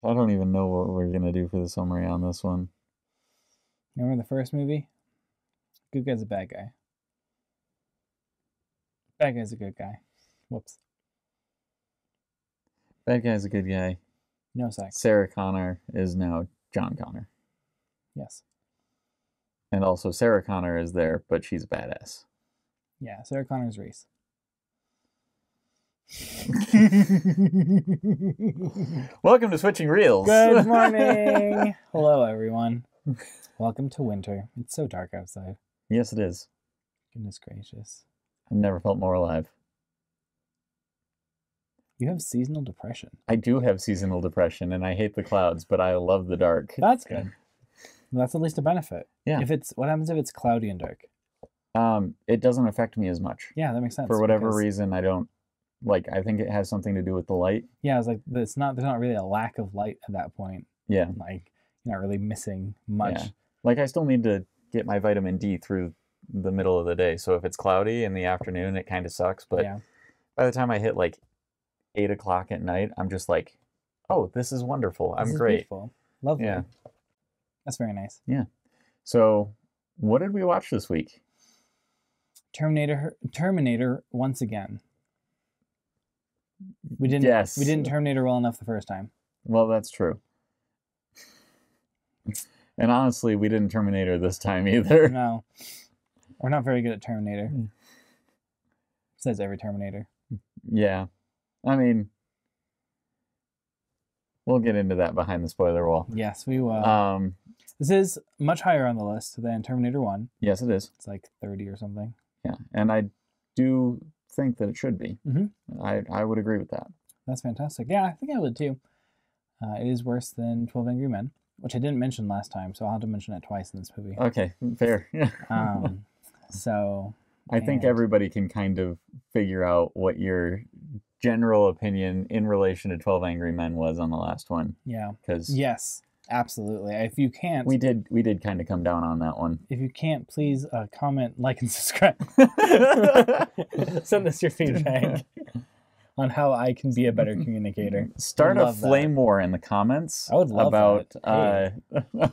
I don't even know what we're gonna do for the summary on this one. Remember the first movie? Good guy's a bad guy. Bad guy's a good guy. Whoops. Bad guy's a good guy. No sex. Sarah Connor is now John Connor. Yes. And also Sarah Connor is there, but she's a badass. Yeah, Sarah Connor's Reese. Welcome to Switching Reels. Good morning. Hello, everyone. Welcome to winter. It's so dark outside. Yes, it is. Goodness gracious. I've never felt more alive. You have seasonal depression. I do have seasonal depression, and I hate the clouds, but I love the dark. That's good. That's at least a benefit. Yeah. What happens if it's cloudy and dark? It doesn't affect me as much. Yeah, that makes sense. For whatever reason, I don't I think it has something to do with the light. Yeah, it's like there's not really a lack of light at that point. Yeah. Like you're not really missing much. Yeah. Like I still need to get my vitamin D through the middle of the day. So if it's cloudy in the afternoon, it kind of sucks. But by the time I hit like 8 o'clock at night, I'm just like, oh, this is wonderful. I'm great. Beautiful. Lovely. Yeah. That's very nice. Yeah. So what did we watch this week? Terminator once again. We didn't Terminator well enough the first time. Well, that's true. And honestly, we didn't Terminator this time either. No. We're not very good at Terminator. Says every Terminator. Yeah. I mean, we'll get into that behind the spoiler wall. Yes, we will. This is much higher on the list than Terminator 1. Yes, it is. It's like 30 or something. Yeah, and I do think that it should be. Mm-hmm. I would agree with that. That's fantastic. Yeah, I think I would too. It is worse than 12 Angry Men, which I didn't mention last time, so I'll have to mention it twice in this movie. Okay, fair. So... I think everybody can kind of figure out what your general opinion in relation to 12 Angry Men was on the last one. Yeah. Because yes, absolutely. If you can't... We did kind of come down on that one. If you can't, please comment, like, and subscribe. Send us your feedback on how I can be a better communicator. Start a flame war in the comments. I would love about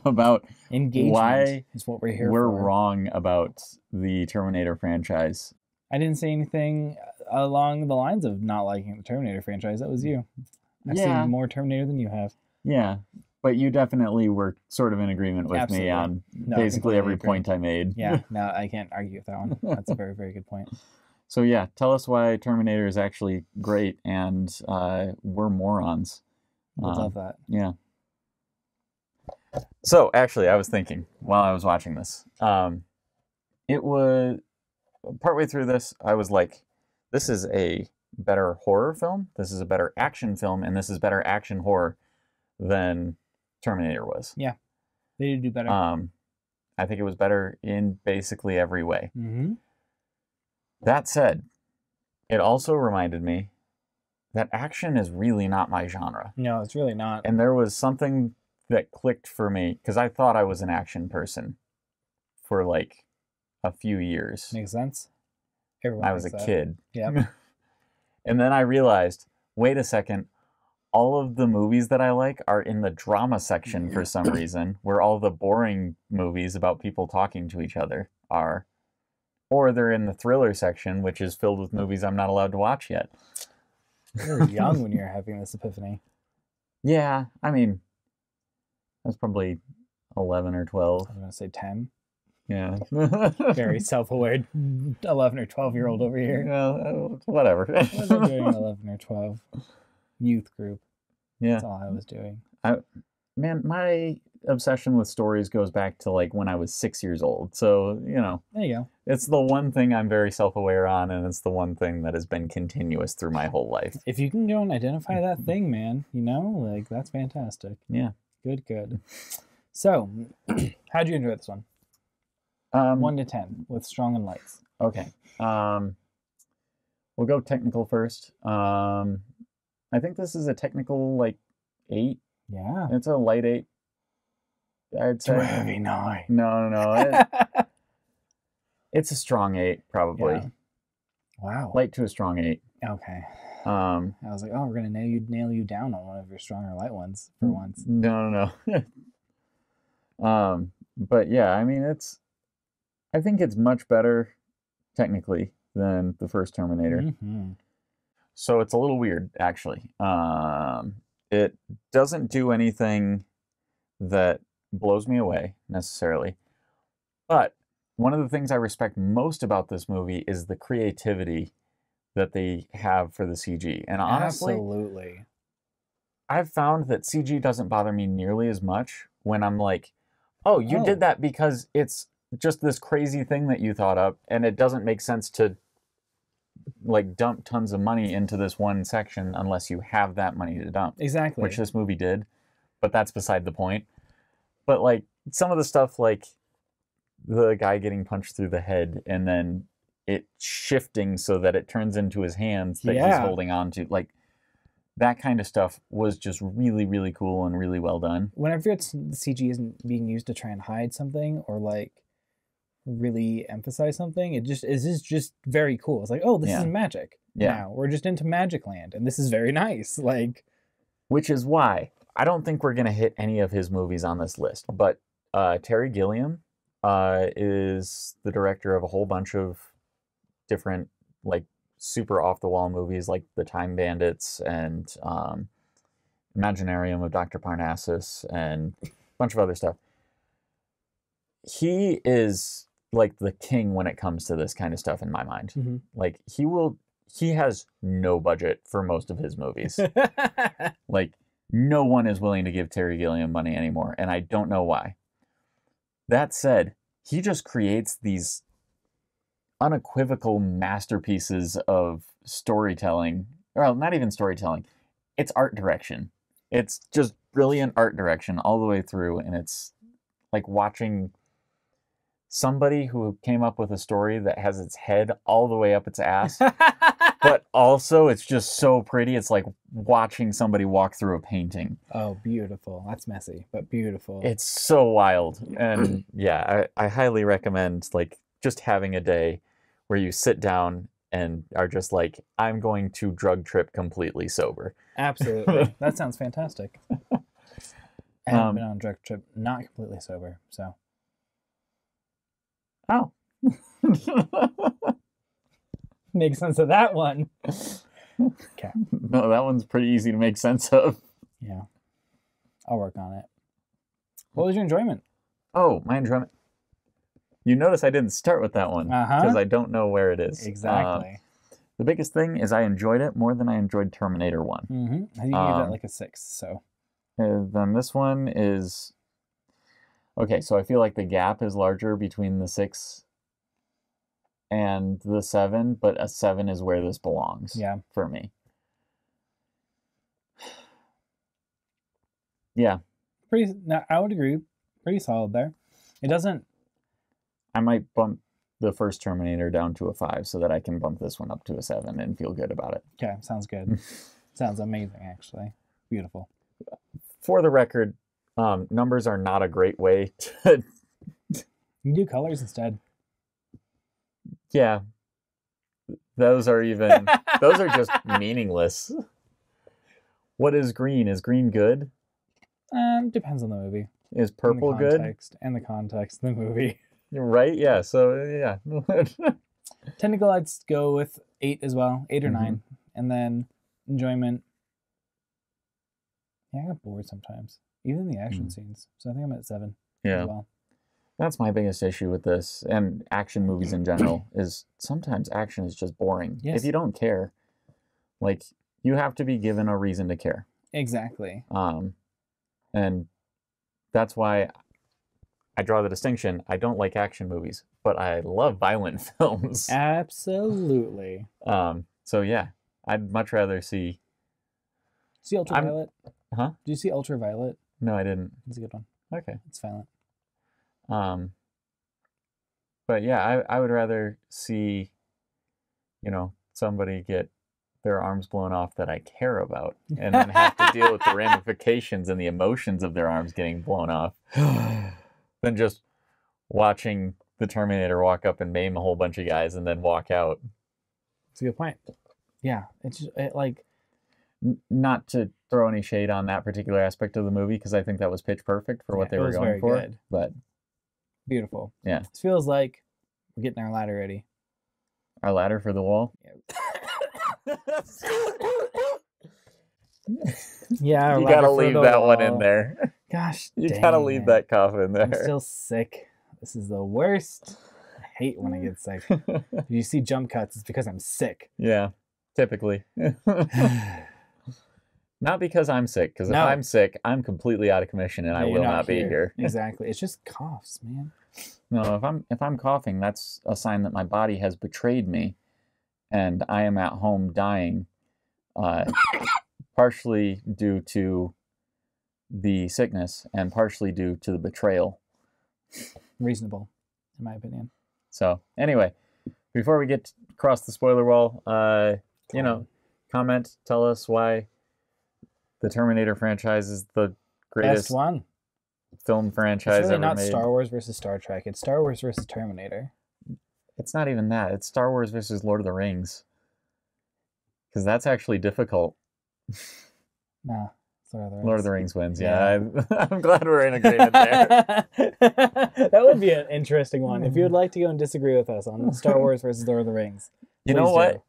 about engagement why is what we're here we're for. wrong about the Terminator franchise. I didn't say anything along the lines of not liking the Terminator franchise. That was you. I've seen more Terminator than you have. Yeah, but you definitely were sort of in agreement with me on basically every point I made. Yeah, no, I can't argue with that one. That's a very, very good point. So yeah, tell us why Terminator is actually great and we're morons. I love that. Yeah. So actually, I was thinking while I was watching this, it was partway through this, I was like, this is a better horror film, this is a better action film, and this is better action horror than Terminator was. Yeah, they did do better. I think it was better in basically every way. Mm-hmm. That said, it also reminded me that action is really not my genre. No, it's really not. And there was something that clicked for me, because I thought I was an action person for like a few years. Makes sense. Everyone I was a kid. Yeah. And then I realized, wait a second, all of the movies that I like are in the drama section for some reason, where all the boring movies about people talking to each other are. Or they're in the thriller section, which is filled with movies I'm not allowed to watch yet. You were young when you were having this epiphany. Yeah, I mean, I was probably 11 or 12. I'm going to say 10. Yeah. Very self-aware 11 or 12-year-old over here. Whatever. What was I doing 11 or 12? Youth group. Yeah. That's all I was doing. Man, my obsession with stories goes back to like when I was 6 years old. So, There you go. It's the one thing I'm very self-aware on, and it's the one thing that has been continuous through my whole life. If you can go and identify that thing, man, like that's fantastic. Yeah. Good. So, how'd you enjoy this one? 1 to 10 with strong and lights. Okay. We'll go technical first. I think this is a technical 8. Yeah. It's a light 8. I'd say. To a heavy 9. No. It's a strong 8, probably. Yeah. Wow. Light to a strong 8. Okay. I was like, oh, we're gonna nail you down on one of your stronger light ones for once. No. But yeah, I mean, I think it's much better technically than the first Terminator. Mm-hmm. So it's a little weird, actually. It doesn't do anything that blows me away necessarily. But one of the things I respect most about this movie is the creativity that they have for the CG. And honestly, Absolutely. I've found that CG doesn't bother me nearly as much when I'm like, oh, you did that because it's just this crazy thing that you thought up, and it doesn't make sense to like dump tons of money into this one section unless you have that money to dump. Exactly. Which this movie did, but that's beside the point. But like some of the stuff, like the guy getting punched through the head and then it shifting so that it turns into his hands that he's holding on to, like that kind of stuff was just really, really cool and really well done. Whenever the CG isn't being used to try and hide something or like really emphasize something, it is just very cool. It's like, oh, this is magic. Now we're just into Magic Land, and this is very nice. Like, which is why I don't think we're gonna hit any of his movies on this list. But Terry Gilliam is the director of a whole bunch of different like super off the wall movies, like The Time Bandits and Imaginarium of Dr. Parnassus and a bunch of other stuff. He is like the king when it comes to this kind of stuff in my mind. Mm-hmm. Like he has no budget for most of his movies. Like no one is willing to give Terry Gilliam money anymore, and I don't know why. That said, he just creates these unequivocal masterpieces of storytelling. Well, not even storytelling. It's art direction. It's just brilliant art direction all the way through, and it's like watching somebody who came up with a story that has its head all the way up its ass, but also it's just so pretty. It's like watching somebody walk through a painting. Oh, beautiful. That's messy, but beautiful. It's so wild. And yeah, I highly recommend like just having a day where you sit down and are just like, I'm going to drug trip completely sober. Absolutely. That sounds fantastic. I haven't been on a drug trip not completely sober, so. Oh. Make sense of that one. Okay. No, that one's pretty easy to make sense of. Yeah. I'll work on it. What was your enjoyment? Oh, my enjoyment. You notice I didn't start with that one because I don't know where it is. Exactly. The biggest thing is I enjoyed it more than I enjoyed Terminator 1. Mm-hmm. I think you gave that like a 6, so. Then this one is... Okay, so I feel like the gap is larger between the 6 and the 7, but a 7 is where this belongs for me. Yeah. I would agree. Pretty solid there. It doesn't... I might bump the first Terminator down to a 5 so that I can bump this one up to a 7 and feel good about it. Okay, sounds good. Sounds amazing, actually. Beautiful. For the record, numbers are not a great way to... You do colors instead. Yeah. Those are just meaningless. What is green? Is green good? Depends on the movie. Is purple good? And the context of the movie. Right? Yeah. So, yeah. Technical, I'd go with 8 as well. 8 or 9. And then enjoyment. Yeah, I got bored sometimes. Even in the action scenes. So I think I'm at 7 as well. That's my biggest issue with this, and action movies in general, is sometimes action is just boring. Yes. If you don't care, like, you have to be given a reason to care. Exactly. And that's why I draw the distinction. I don't like action movies, but I love violent films. Absolutely. So yeah, I'd much rather see... See Ultraviolet? Huh? Did you see Ultraviolet? No, I didn't. It's a good one. Okay. It's violent. But yeah, I would rather see, somebody get their arms blown off that I care about and then have to deal with the ramifications and the emotions of their arms getting blown off than just watching the Terminator walk up and maim a whole bunch of guys and then walk out. That's a good point. Yeah, it's just, Not to throw any shade on that particular aspect of the movie, because I think that was pitch perfect for what they were going for. Good. But beautiful. Yeah. It feels like we're getting our ladder ready. Our ladder for the wall? Yeah. You gotta leave that one in there. Gosh, you gotta leave that cough in there. I'm still sick. This is the worst. I hate when I get sick. If you see jump cuts, it's because I'm sick. Yeah, typically. Not because I'm sick, because if I'm sick, I'm completely out of commission and I will not be here. Exactly. It's just coughs, man. No, if I'm coughing, that's a sign that my body has betrayed me and I am at home dying, partially due to the sickness and partially due to the betrayal. Reasonable, in my opinion. So, anyway, before we get across the spoiler wall, comment, tell us why the Terminator franchise is the greatest film franchise ever made. It's really not Star Wars versus Star Trek. It's Star Wars versus Terminator. It's not even that. It's Star Wars versus Lord of the Rings. Because that's actually difficult. No, Lord of the Rings wins. Yeah, I'm glad we're in agreement there. That would be an interesting one. If you would like to go and disagree with us on Star Wars versus Lord of the Rings, you know what?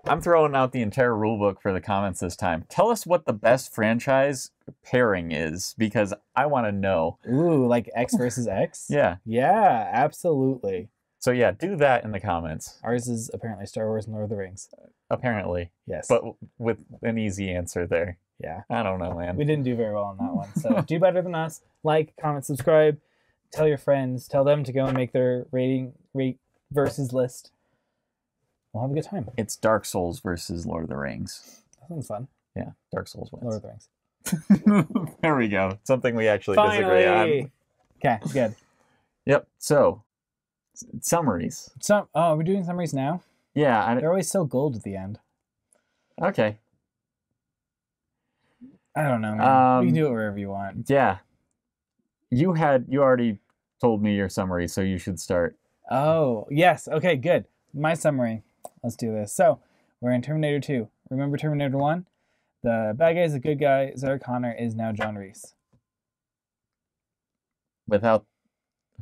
I'm throwing out the entire rule book for the comments this time. Tell us what the best franchise pairing is, because I want to know. Ooh, like X versus X? Yeah. Yeah, absolutely. So yeah, do that in the comments. Ours is apparently Star Wars and Lord of the Rings. Apparently. Yes. But with an easy answer there. Yeah. I don't know, man. We didn't do very well on that one. So do better than us. Like, comment, subscribe. Tell your friends. Tell them to go and make their rate versus list. We'll have a good time. It's Dark Souls versus Lord of the Rings. That sounds fun. Yeah, Dark Souls wins. Lord of the Rings. There we go. Something we actually disagree on. Okay, good. Yep. So, summaries. We're doing summaries now? Yeah. They're always so gold at the end. Okay. I don't know, man. You can do it wherever you want. Yeah. You already told me your summary, so you should start. Oh, yes. Okay, good. My summary. Let's do this. So, we're in Terminator 2. Remember Terminator 1? The bad guy is a good guy. Sarah Connor is now John Reese. Without,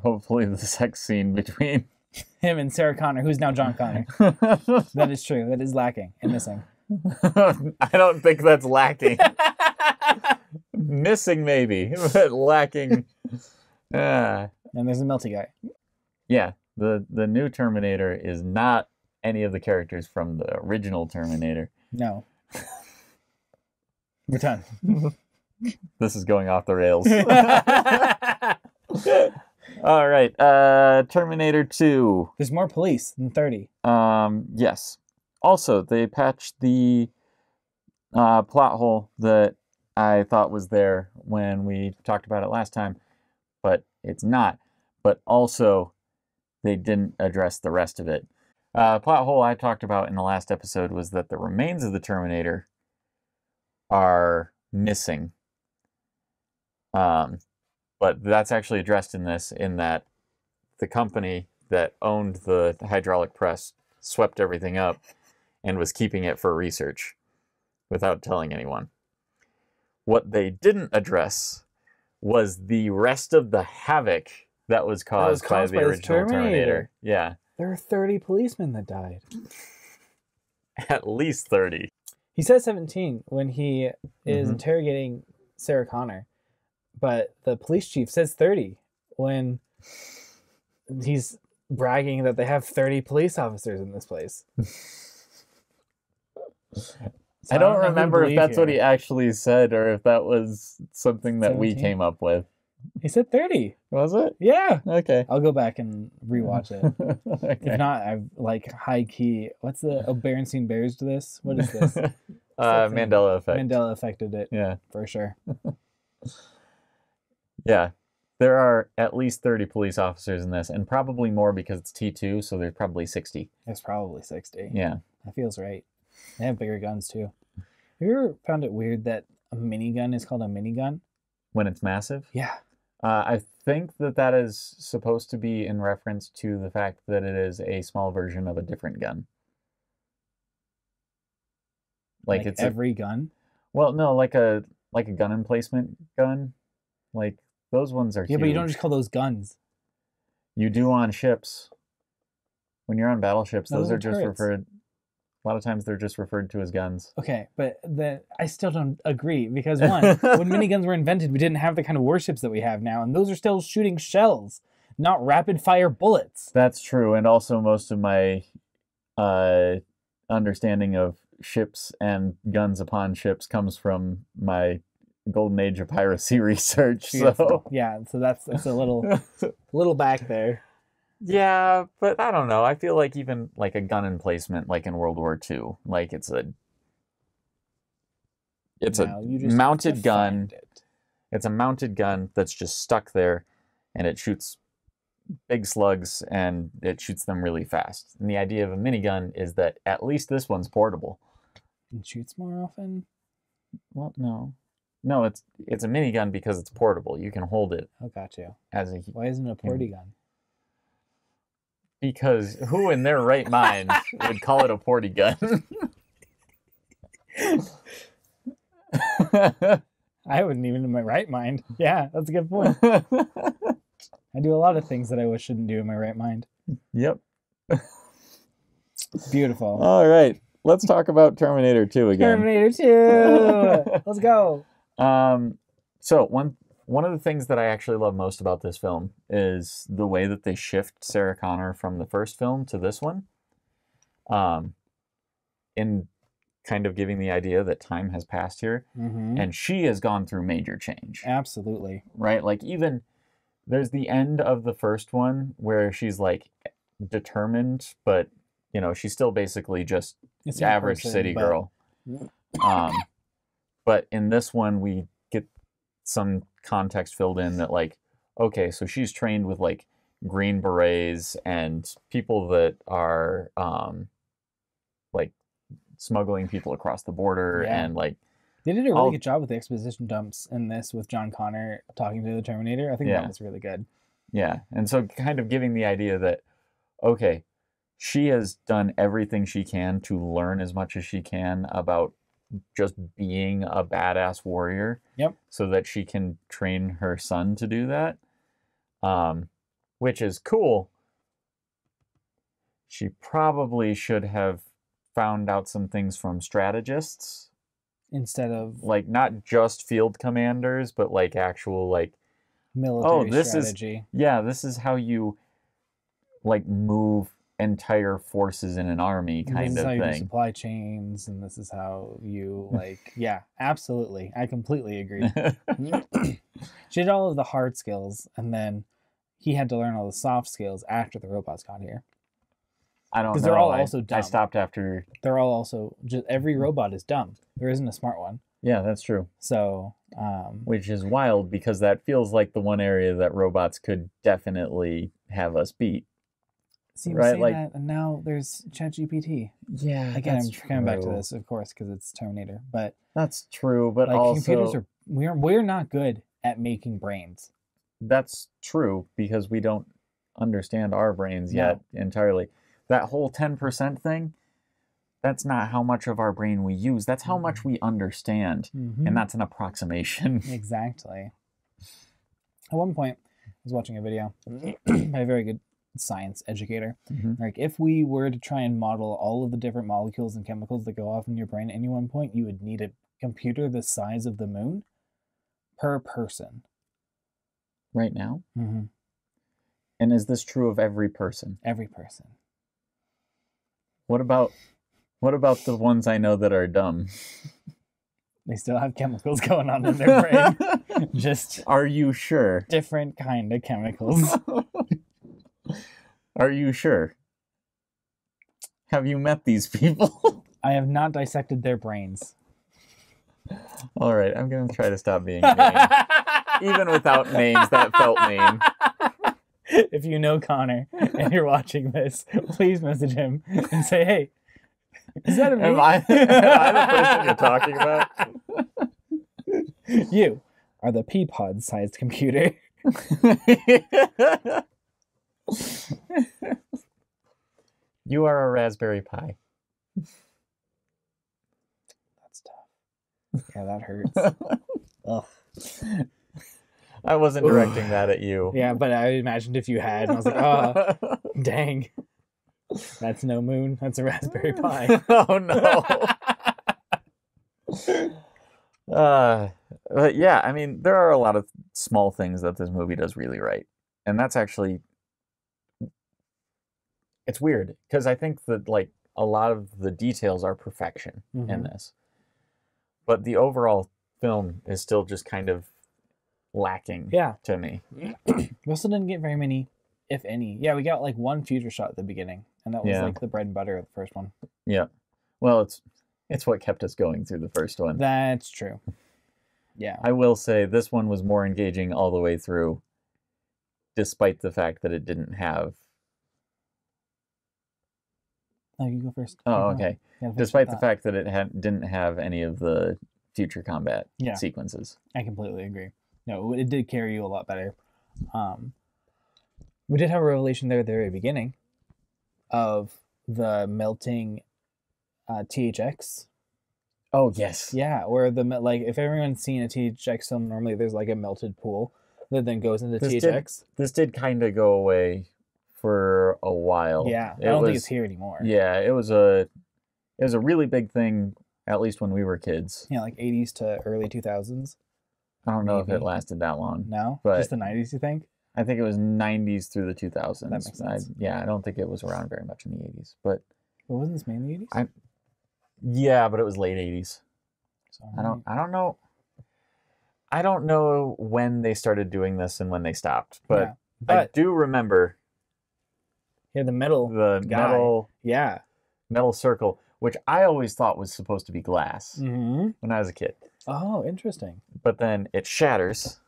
hopefully, the sex scene between him and Sarah Connor, who's now John Connor. That is true. That is lacking and missing. I don't think that's lacking. Missing, maybe, but lacking. And there's a melty guy. Yeah. The new Terminator is not any of the characters from the original Terminator. No. We're done. This is going off the rails. All right. Terminator 2. There's more police than 30. Yes. Also, they patched the plot hole that I thought was there when we talked about it last time, but it's not. But also, they didn't address the rest of it. Plot hole I talked about in the last episode was that the remains of the Terminator are missing. But that's actually addressed in this, in that the company that owned the hydraulic press swept everything up and was keeping it for research without telling anyone. What they didn't address was the rest of the havoc that was caused by the original Terminator. Yeah. There are 30 policemen that died. At least 30. He says 17 when he is interrogating Sarah Connor. But the police chief says 30 when he's bragging that they have 30 police officers in this place. I don't remember if that's what he actually said or if that was something that 17? We came up with. He said 30. Was it? Yeah. Okay. I'll go back and rewatch it. Okay. If not, I've like high key. What's the Berenstein Bears to this? What is this? Mandela effect. Mandela affected it. Yeah. For sure. Yeah. There are at least 30 police officers in this, and probably more because it's T2, so there's probably 60. There's probably 60. Yeah. That feels right. They have bigger guns, too. Have you ever found it weird that a minigun is called a minigun? When it's massive? Yeah. I think that is supposed to be in reference to the fact that it is a small version of a different gun. Like it's every gun? Well, no, like a gun emplacement gun. Like those ones are huge. But you don't just call those guns. You do on ships. When you're on battleships, those are just turrets. referred. A lot of times they're just referred to as guns. Okay, but I still don't agree because one, when miniguns were invented, we didn't have the kind of warships that we have now, and those are still shooting shells, not rapid fire bullets. That's true, and also most of my understanding of ships and guns upon ships comes from my golden age of piracy research. So yeah, so that's a little back there. Yeah, but I don't know. I feel like even like a gun emplacement, like in World War II, like it's a mounted gun. It's a mounted gun that's just stuck there, and it shoots big slugs, and it shoots them really fast. And the idea of a minigun is that at least this one's portable. It shoots more often? Well, no. No, it's a minigun because it's portable. You can hold it. Oh, got you. Why isn't it a porty gun? Because who in their right mind would call it a porty gun? I wouldn't even in my right mind. Yeah, that's a good point. I do a lot of things that I shouldn't do in my right mind. Yep. Beautiful. All right. Let's talk about Terminator 2 again. Terminator 2! Let's go. So one of the things that I actually love most about this film is the way that they shift Sarah Connor from the first film to this one. In kind of giving the idea that time has passed here. Mm-hmm. And she has gone through major change. Absolutely. Right? Like even there's the end of the first one where she's like determined, but you know, she's still basically just the average city girl. But in this one, we get some context filled in that like, okay, so she's trained with like Green Berets and people that are like smuggling people across the border and like. They did a really good job with the exposition dumps in this with John Connor talking to the Terminator. I think that was really good. Yeah, and so kind of giving the idea that, okay, she has done everything she can to learn as much as she can about just being a badass warrior. Yep. So that she can train her son to do that, which is cool. She probably should have found out some things from strategists. Instead of like not just field commanders, but like actual like military strategy. This is how you like move entire forces in an army kind of thing. This is how you do supply chains, and this is how you like absolutely. I completely agree. She did all of the hard skills, and then he had to learn all the soft skills after the robots got here. I don't know. Because they're all also dumb. I stopped after. They're all also just every robot is dumb. There isn't a smart one. Yeah, that's true. So, which is wild because that feels like the one area that robots could definitely have us beat. See, right? Like that, and now there's ChatGPT. Yeah, again, I'm coming back to this, of course, because it's Terminator. But that's true. But like, also, computers are we're not good at making brains. That's true because we don't understand our brains yet entirely. That whole 10% thing, that's not how much of our brain we use. That's how much we understand. Mm-hmm. And that's an approximation. Exactly. At one point, I was watching a video by a very good science educator. Mm-hmm. Like, if we were to try and model all of the different molecules and chemicals that go off in your brain at any one point, you would need a computer the size of the moon per person. Right now? Mm-hmm. And is this true of every person? Every person. What about the ones I know that are dumb? They still have chemicals going on in their brain. Just are you sure? Different kind of chemicals. Are you sure? Have you met these people? I have not dissected their brains. All right, I'm going to try to stop being mean. Even without names that felt mean. If you know Connor and you're watching this, please message him and say, hey, is that a me? Am I the person you're talking about? You are the pea-pod-sized computer. You are a Raspberry Pi. Yeah, that hurts. Ugh. I wasn't directing that at you. Yeah, but I imagined if you had, and I was like, oh, dang. That's no moon. That's a Raspberry Pi. Oh, no. But yeah, I mean, there are a lot of small things that this movie does really right. And that's actually... It's weird, because I think that, like, a lot of the details are perfection in this. But the overall film is still just kind of lacking to me. We also didn't get very many, if any. Yeah, we got like one future shot at the beginning, and that was like the bread and butter of the first one. Yeah. Well, it's what kept us going through the first one. That's true. Yeah. I will say this one was more engaging all the way through, despite the fact that it didn't have... Oh, you go first. Oh, okay. Despite the fact that it didn't have any of the future combat sequences. I completely agree. No, it did carry you a lot better. We did have a revelation there at the very beginning of the melting THX. Oh, yes. Yeah, where like if everyone's seen a THX film, normally there's like a melted pool that then goes into THX. This did kind of go away for a while. Yeah, I don't think it's here anymore. Yeah, it was a really big thing, at least when we were kids. Yeah, like 80s to early 2000s. I don't know if it lasted that long. No? But just the 90s, you think? I think it was 90s through the 2000s. That makes sense. I don't think it was around very much in the 80s. But wasn't this mainly 80s? Yeah, but it was late 80s. So, I don't know. I don't know when they started doing this and when they stopped, but I do remember. Yeah, the metal metal circle, which I always thought was supposed to be glass when I was a kid. Oh, interesting. But then it shatters.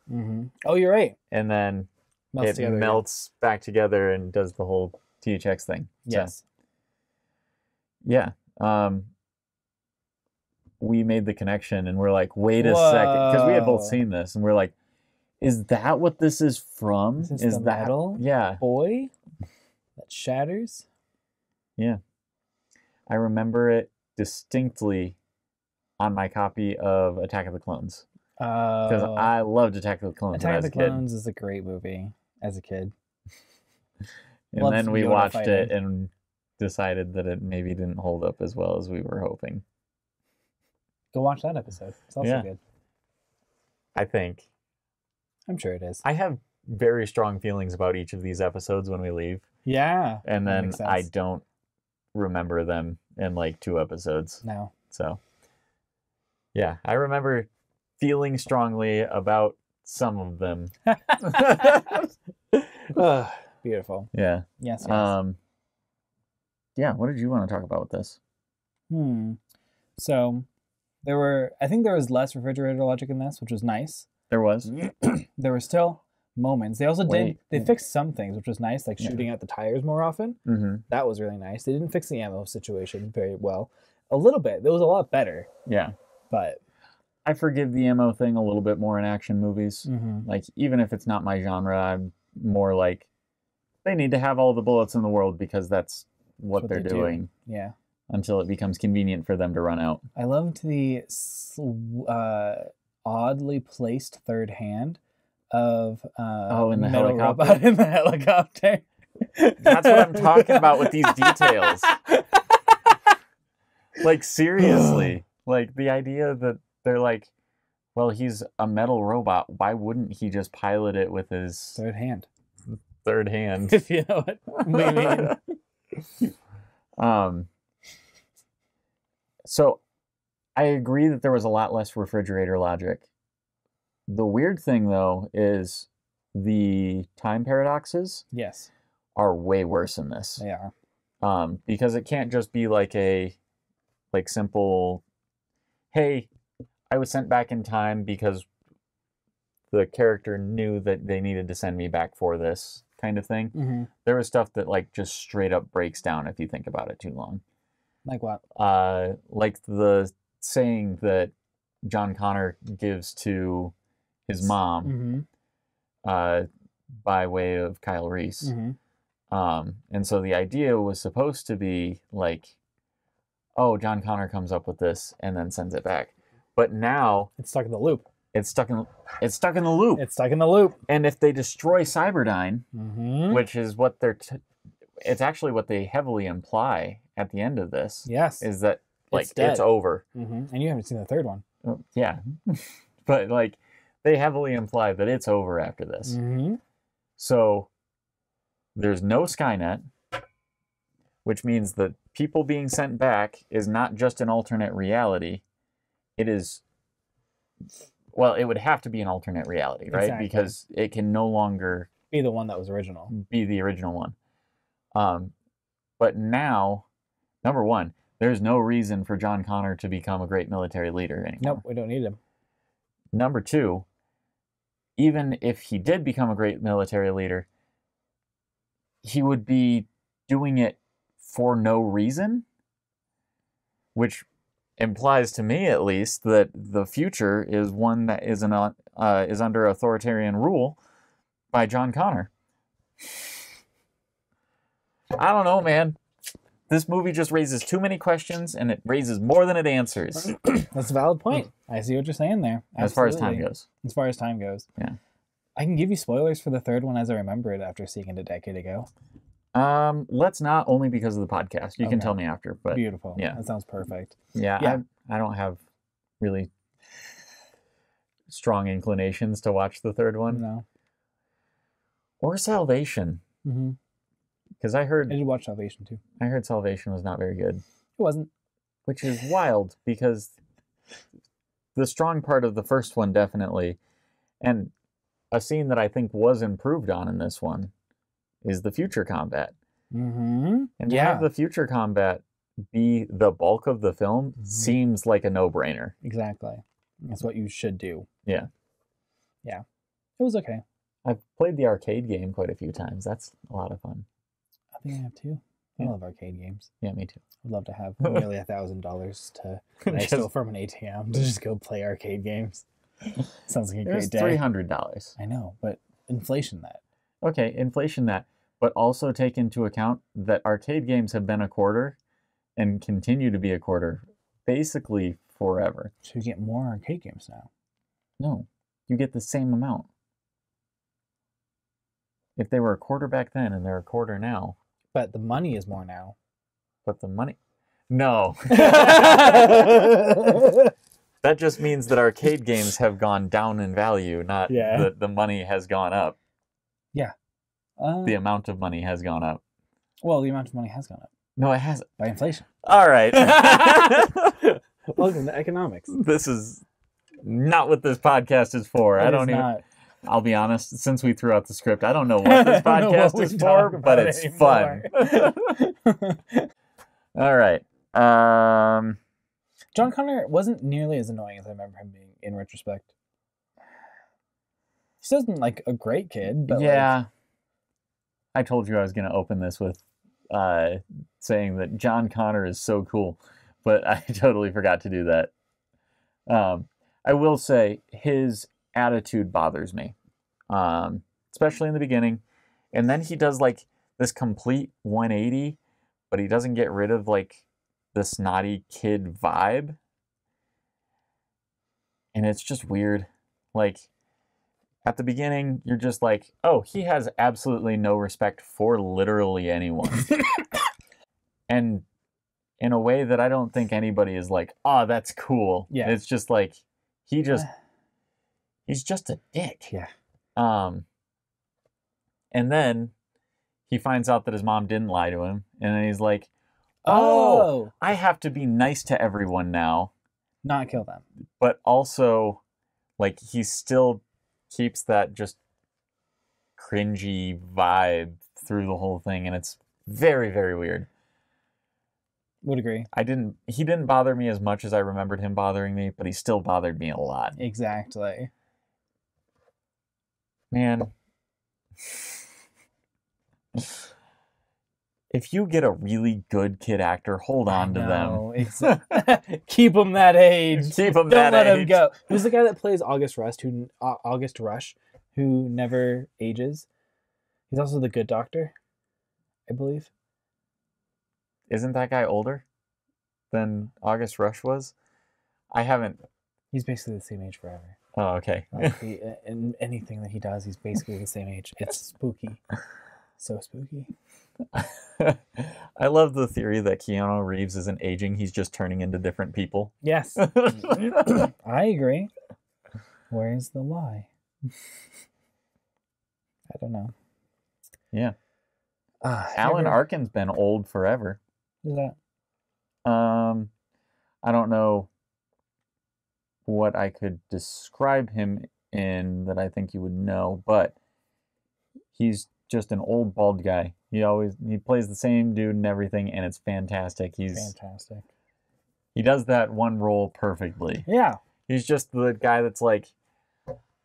Oh, you're right. And then melts back together and does the whole THX thing. Yes. So, yeah. We made the connection and we're like, wait a second. Because we had both seen this and we're like, is that what this is from? Is that metal? Yeah. Boy that shatters? Yeah. I remember it distinctly on my copy of Attack of the Clones. Because I loved Attack of the Clones Attack of the Clones kid. Is a great movie as a kid. And then we watched it and decided that it maybe didn't hold up as well as we were hoping. Go watch that episode. It's also good. I think. I'm sure it is. I have very strong feelings about each of these episodes when we leave. Yeah. And then I don't remember them in like 2 episodes. No. So, yeah, I remember feeling strongly about some of them. Beautiful. Yeah. Yes. Yeah, what did you want to talk about with this? So, I think there was less refrigerator logic in this, which was nice. There was. There were still moments. They also they fixed some things, which was nice, like shooting out the tires more often. That was really nice. They didn't fix the ammo situation very well. A little bit. It was a lot better. Yeah. But I forgive the ammo thing a little bit more in action movies. Like, even if it's not my genre, I'm more like, they need to have all the bullets in the world because that's what they're doing. Yeah. Until it becomes convenient for them to run out. I loved the oddly placed third hand of in the metal helicopter. Robot in the helicopter. That's what I'm talking about with these details. Like, seriously. Like, the idea that they're like, well, he's a metal robot. Why wouldn't he just pilot it with his third hand? Third hand. If you know what we mean. So I agree that there was a lot less refrigerator logic. The weird thing, though, is the time paradoxes are way worse in this. They are. Because it can't just be like a simple, hey, I was sent back in time because the character knew that they needed to send me back for this kind of thing. There was stuff that like just straight up breaks down if you think about it too long. Like what? Like the saying that John Connor gives to his mom by way of Kyle Reese. And so the idea was supposed to be like, oh, John Connor comes up with this and then sends it back. But now it's stuck in the loop. It's stuck in the loop. It's stuck in the loop. And if they destroy Cyberdyne, which is what it's actually what they heavily imply at the end of this. Yes. Is that like it's over. And you haven't seen the third one. Yeah. But like they heavily imply that it's over after this. So there's no Skynet, which means that people being sent back is not just an alternate reality. It is, well, it would have to be an alternate reality, right? Exactly. Because it can no longer be the one that was original. Be the original one. But now, number one, there's no reason for John Connor to become a great military leader anymore. Nope, we don't need him. Number two, even if he did become a great military leader, he would be doing it for no reason, which implies to me, at least, that the future is one that is under authoritarian rule by John Connor. I don't know, man. This movie just raises too many questions, and it raises more than it answers. That's a valid point. I see what you're saying there. Absolutely. As far as time goes. As far as time goes. Yeah. I can give you spoilers for the third one as I remember it after seeing it a decade ago. Let's not, only because of the podcast. You can tell me after. But beautiful. Yeah. That sounds perfect. Yeah. I don't have really strong inclinations to watch the third one. No. Or Salvation. Because I did watch Salvation too. I heard Salvation was not very good. It wasn't. Which is wild, because the strong part of the first one, definitely, and a scene that I think was improved on in this one, is the future combat. And to have the future combat be the bulk of the film seems like a no-brainer. Exactly. That's what you should do. Yeah. Yeah. It was okay. I've played the arcade game quite a few times. That's a lot of fun. I think I have too. I love arcade games. Yeah, me too. I'd love to have nearly $1,000 that I stole from an ATM to just go play arcade games. Sounds like a great day. $300. I know, but inflation that. Okay, inflation that. But also take into account that arcade games have been a quarter and continue to be a quarter basically forever. So you get more arcade games now? No, you get the same amount. If they were a quarter back then and they're a quarter now. But the money is more now. But the money... No. That just means that arcade games have gone down in value, not that the money has gone up. Yeah. The amount of money has gone up. Well, the amount of money has gone up. No, it hasn't. By inflation. All right. Welcome to economics. This is not what this podcast is for. I'll be honest, since we threw out the script, I don't know what this podcast is for, but it's fun. All right. John Connor wasn't nearly as annoying as I remember him being in retrospect. He wasn't like a great kid, but yeah. I told you I was going to open this with saying that John Connor is so cool, but I totally forgot to do that. I will say his attitude bothers me, especially in the beginning. And then he does like this complete 180, but he doesn't get rid of like the snotty kid vibe. And it's just weird. Like at the beginning, you're just like, oh, he has absolutely no respect for literally anyone. And in a way that I don't think anybody is like, oh, that's cool. Yeah. It's just like, he's just a dick. Yeah. And then he finds out that his mom didn't lie to him. And then he's like, oh, I have to be nice to everyone now. Not kill them. But also, like, he still keeps that just cringy vibe through the whole thing. And it's very, very weird. Would agree. He didn't bother me as much as I remembered him bothering me, but he still bothered me a lot. Exactly. Man. If you get a really good kid actor, hold on to them. Exactly. Keep them that age. Keep them Don't that age. let him go. Who's the guy that plays August Rush, who never ages? He's also the good doctor, I believe. Isn't that guy older than August Rush was? I haven't He's basically the same age forever. Oh, okay. In anything that he does, he's basically the same age. It's spooky. So spooky. I love the theory that Keanu Reeves isn't aging. He's just turning into different people. Yes. I agree. Where's the lie? I don't know. Yeah. Alan Arkin's been old forever. Who's that? I don't know what I could describe him in that I think you would know, but he's just an old bald guy. He plays the same dude and everything, and it's fantastic. He's fantastic. He does that one role perfectly. Yeah. He's just the guy that's like,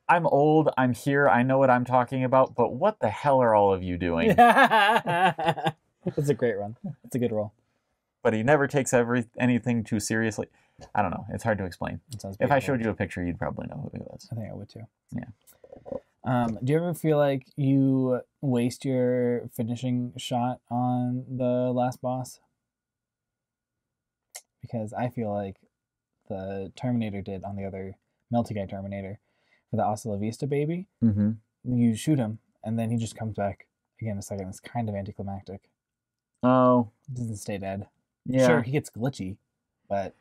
I'm old, I'm here, I know what I'm talking about, but what the hell are all of you doing? That's a great run. It's a good role. But he never takes anything too seriously. I don't know. It's hard to explain. If I showed you a picture, you'd probably know who he was. I think I would too. Yeah. Do you ever feel like you waste your finishing shot on the last boss? Because I feel like the Terminator did on the other Multi-Guy Terminator for the Hasta La Vista baby. Mm-hmm. You shoot him, and then he just comes back again in a second. It's kind of anticlimactic. Oh. He doesn't stay dead. Yeah. Sure, he gets glitchy, but...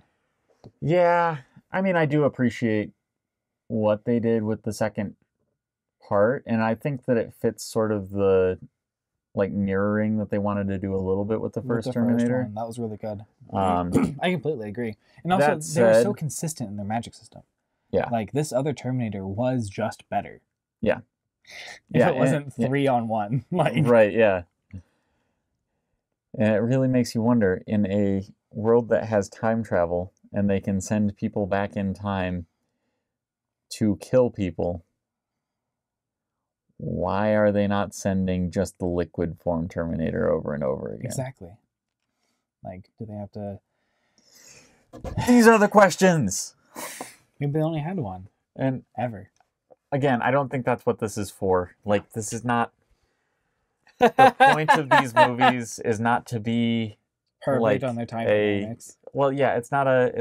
Yeah. I mean, I do appreciate what they did with the second part, and I think that it fits sort of the mirroring that they wanted to do a little bit with the first Terminator. That was really good. I completely agree. And also, they were so consistent in their magic system. Yeah. Like, this other Terminator was just better. Yeah. If it wasn't 3-on-1. Right, yeah. And it really makes you wonder, in a world that has time travel, and they can send people back in time to kill people, why are they not sending just the liquid form Terminator over and over again? Exactly. Like, do they have to... These are the questions! Maybe they only had one. And ever. Again, I don't think that's what this is for. Like, this is not... The point of these movies is not to be... Perfect on their time dynamics. Well, yeah, it's not a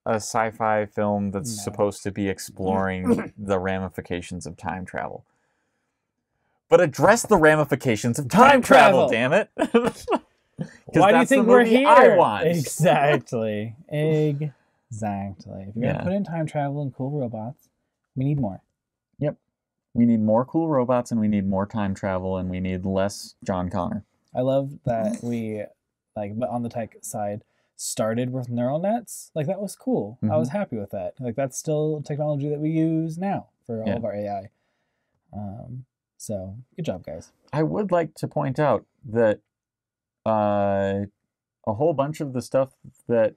sci-fi film that's supposed to be exploring the ramifications of time travel. But address the ramifications of time travel, damn it. Why do you think we're here? I want. Exactly. Exactly. If you're going to put in time travel and cool robots, we need more. Yep. We need more cool robots, and we need more time travel, and we need less John Connor. I love that we, but on the tech side, started with neural nets. Like, that was cool. I was happy with that. Like, that's still technology that we use now for all of our AI. So, good job, guys. I would like to point out that a whole bunch of the stuff that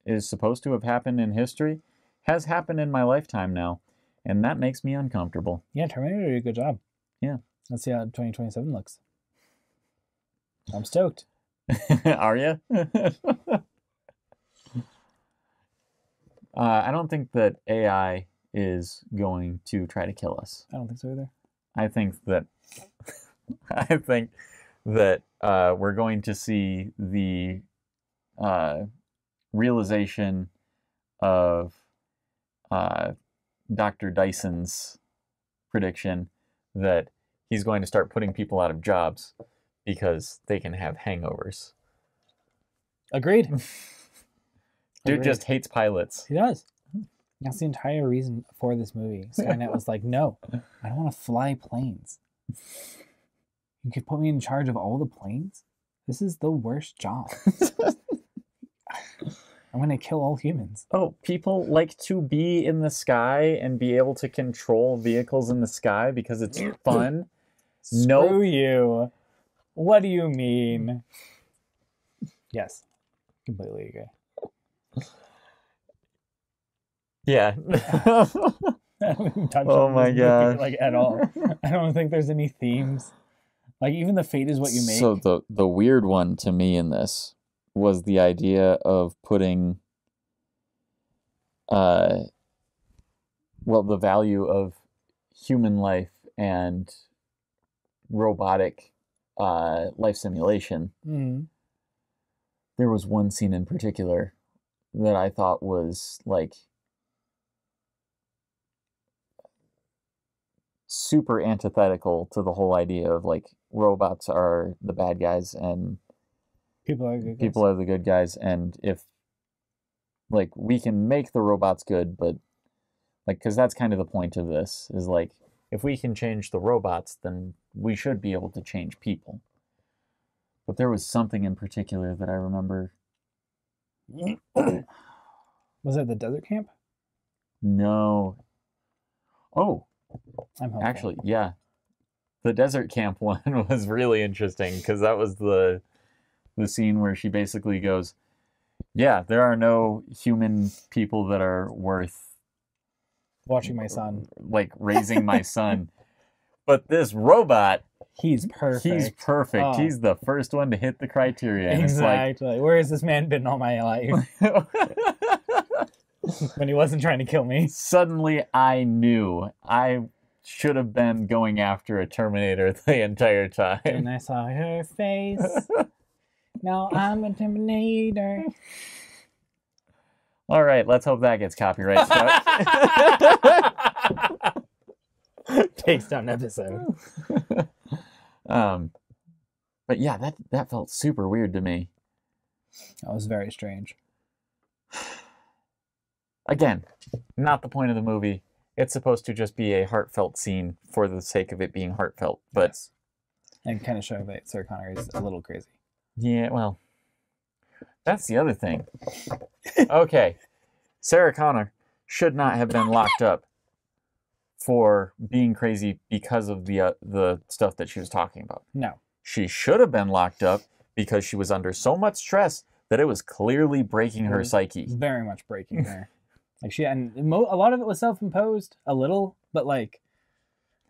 is supposed to have happened in history has happened in my lifetime now, and that makes me uncomfortable. Yeah, Terminator did a good job. Yeah. Let's see how 2027 looks. I'm stoked. Are you? I don't think that AI is going to try to kill us. I don't think so either. I think that we're going to see the realization of Dr. Dyson's prediction that he's going to start putting people out of jobs because they can have hangovers. Agreed. Dude just hates pilots. He does. That's the entire reason for this movie. Skynet was like, no, I don't want to fly planes. You could put me in charge of all the planes? This is the worst job. I'm going to kill all humans. Oh, people like to be in the sky and be able to control vehicles in the sky because it's fun. Screw you. What do you mean? Yes, completely agree. Yeah. Oh my god! At all. I don't think there's any themes. Like, even the fate is what you make. So the weird one to me in this was the idea of putting the value of human life and robotic life simulation. Mm-hmm. There was one scene in particular that I thought was like super antithetical to the whole idea of like robots are the bad guys and people are good guys. People are the good guys, and if like we can make the robots good, but like because that's kind of the point of this is like if we can change the robots, then we should be able to change people. But there was something in particular that I remember. Was it the desert camp? No. Oh, I'm hopeful. actually, yeah. The desert camp one was really interesting because that was the scene where she basically goes, yeah, there are no human people that are worth watching my son, like raising my son. But this robot, he's perfect. He's perfect. Oh. He's the first one to hit the criteria. And exactly. It's like, where has this man been all my life? When he wasn't trying to kill me. Suddenly I knew I should have been going after a Terminator the entire time. And I saw her face. Now I'm a Terminator. All right, let's hope that gets copyright struck. Takes down episode. But yeah, that felt super weird to me. That was very strange. Again, not the point of the movie. It's supposed to just be a heartfelt scene for the sake of it being heartfelt, but yes. And kind of show that Sarah Connor is a little crazy. Yeah, well, that's the other thing. Okay, Sarah Connor should not have been locked up for being crazy because of the stuff that she was talking about. No. She should have been locked up because she was under so much stress that it was clearly breaking her psyche. Very much breaking her. Like a lot of it was self-imposed, a little, but like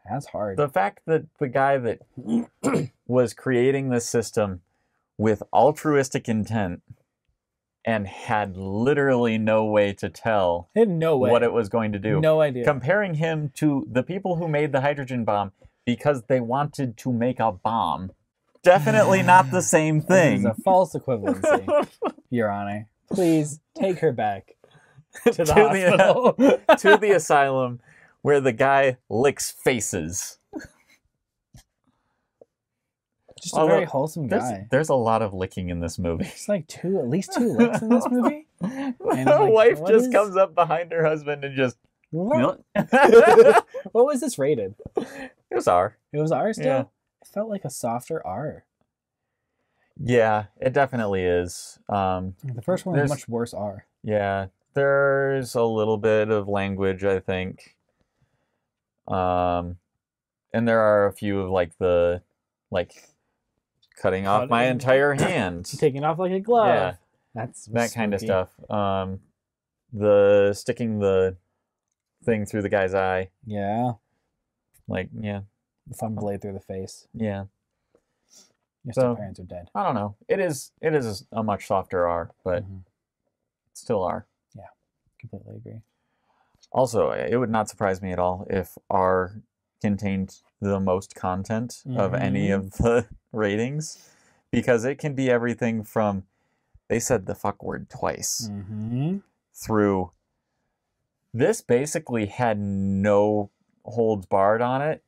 that's hard. The fact that the guy that was creating this system with altruistic intent and had literally no way to tell what it was going to do. No idea. Comparing him to the people who made the hydrogen bomb because they wanted to make a bomb. Definitely not the same thing. This is a false equivalency, Your Honor. Please take her back to the hospital. To the asylum where the guy licks faces. Just a very wholesome guy. There's a lot of licking in this movie. It's like at least two licks in this movie. And the wife just comes up behind her husband and just... What was this rated? It was R. It was R still? Yeah. It felt like a softer R. Yeah, it definitely is. The first one was much worse R. Yeah, there's a little bit of language, I think. And there are a few of cutting off my entire hand. Taking off like a glove. Yeah. That's that spooky. kind of stuff. The sticking the thing through the guy's eye. Yeah. Yeah. The fun blade through the face. Yeah. Your parents are dead. I don't know. It is a much softer R, but it's still R. Yeah. Completely agree. Also, it would not surprise me at all if R contained the most content of any of the ratings, because it can be everything from they said the fuck word twice through this basically had no holds barred on it,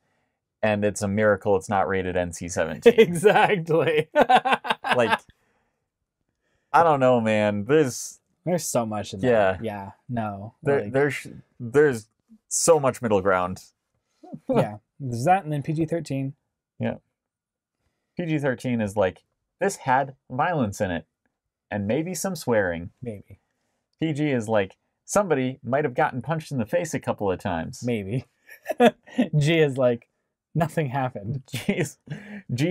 and it's a miracle it's not rated NC-17. Exactly. I don't know, man. There's so much in there. Yeah. No. There's so much middle ground. Yeah. There's that, and then PG-13. Yeah. PG-13 is this had violence in it, and maybe some swearing. Maybe. PG is somebody might have gotten punched in the face a couple of times. Maybe. G is nothing happened. G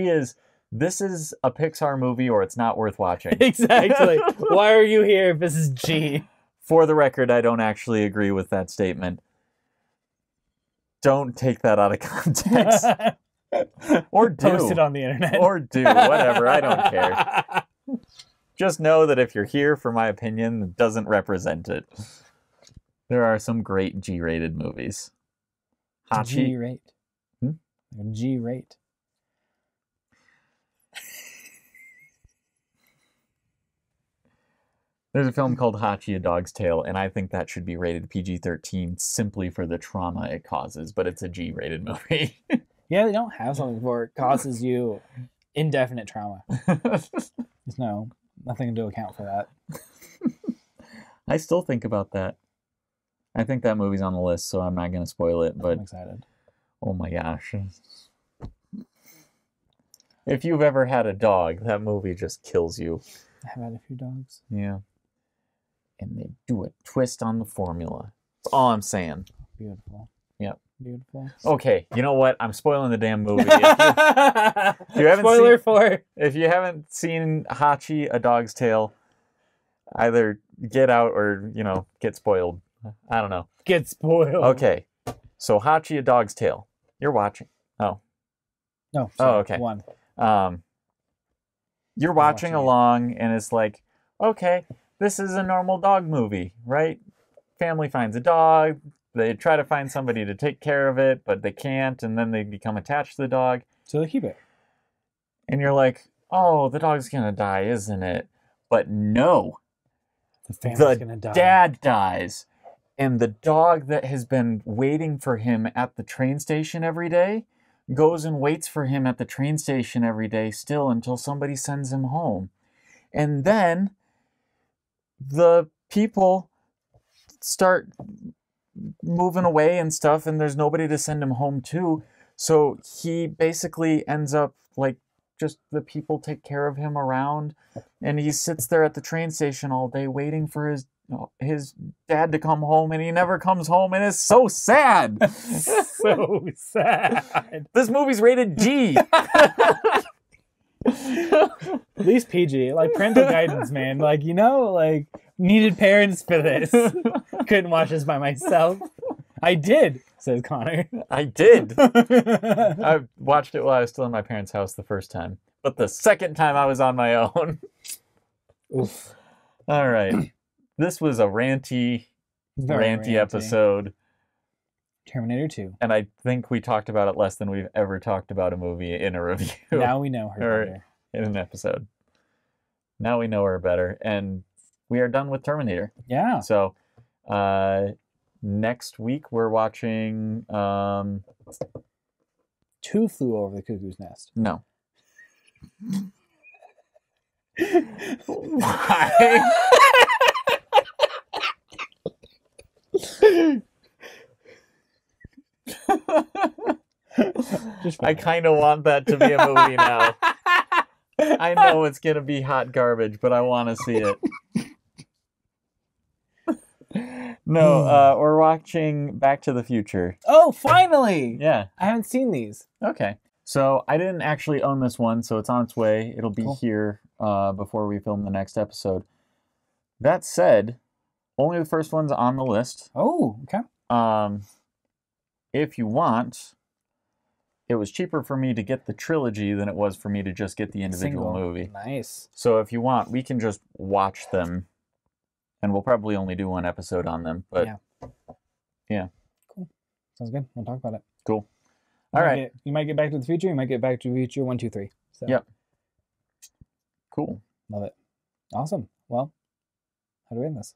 is, this is a Pixar movie or it's not worth watching. Exactly. Why are you here if this is G? For the record, I don't actually agree with that statement. Don't take that out of context. Or do. Post it on the internet. Or do. Whatever. I don't care. Just know that if you're here for my opinion, it doesn't represent it. There are some great G-rated movies. G-rate. G-rate. There's a film called Hachi, A Dog's Tale, and I think that should be rated PG-13 simply for the trauma it causes, but it's a G-rated movie. Yeah, they don't have something where it causes you indefinite trauma. There's nothing to account for that. I still think about that. I think that movie's on the list, so I'm not going to spoil it, but... I'm excited. Oh my gosh. If you've ever had a dog, that movie just kills you. I have had a few dogs. Yeah. And they do a twist on the formula. That's all I'm saying. Beautiful. Yep. Beautiful. Okay, you know what? I'm spoiling the damn movie. If you haven't seen Hachi, A Dog's Tale, either get out or, get spoiled. I don't know. Get spoiled. Okay. So Hachi, A Dog's Tale. You're watching. Oh. No. Sorry. Oh, okay. One. You're watching along, and it's like, okay, this is a normal dog movie, right? Family finds a dog. They try to find somebody to take care of it, but they can't, and then they become attached to the dog. So they keep it. And you're like, oh, the dog's going to die, isn't it? But no. The family's going to die. Dad dies. And the dog that has been waiting for him at the train station every day goes and waits for him at the train station every day still until somebody sends him home. And then the people start moving away and stuff, and there's nobody to send him home to. So he basically ends up like just the people take care of him around, and he sits there at the train station all day waiting for his dad to come home, and he never comes home, and it's so sad. So sad. This movie's rated G. At least PG, like parental guidance, man. Like, needed parents for this. Couldn't watch this by myself. I did, says Connor. I did. I watched it while I was still in my parents' house the first time, but the second time I was on my own. Oof. All right. This was a ranty episode. Terminator 2. And I think we talked about it less than we've ever talked about a movie in a review. Now we know her better. In an episode. Now we know her better. And we are done with Terminator. Yeah. So, next week we're watching... 2 Flew Over the Cuckoo's Nest. No. Why? I kind of want that to be a movie now. I know it's going to be hot garbage, but I want to see it. No, we're watching Back to the Future. Oh, finally! Yeah. I haven't seen these. Okay. So I didn't actually own this one, so it's on its way. It'll be here before we film the next episode. That said, only the first one's on the list. Oh, okay. If you want, it was cheaper for me to get the trilogy than it was for me to just get the individual movie. Nice. So if you want, we can just watch them, and we'll probably only do one episode on them. But yeah. Cool. Sounds good. We'll talk about it. Cool. All right. You might get Back to the Future. You might get Back to the Future 1, 2, 3. So. Yep. Cool. Love it. Awesome. Well, how do we end this?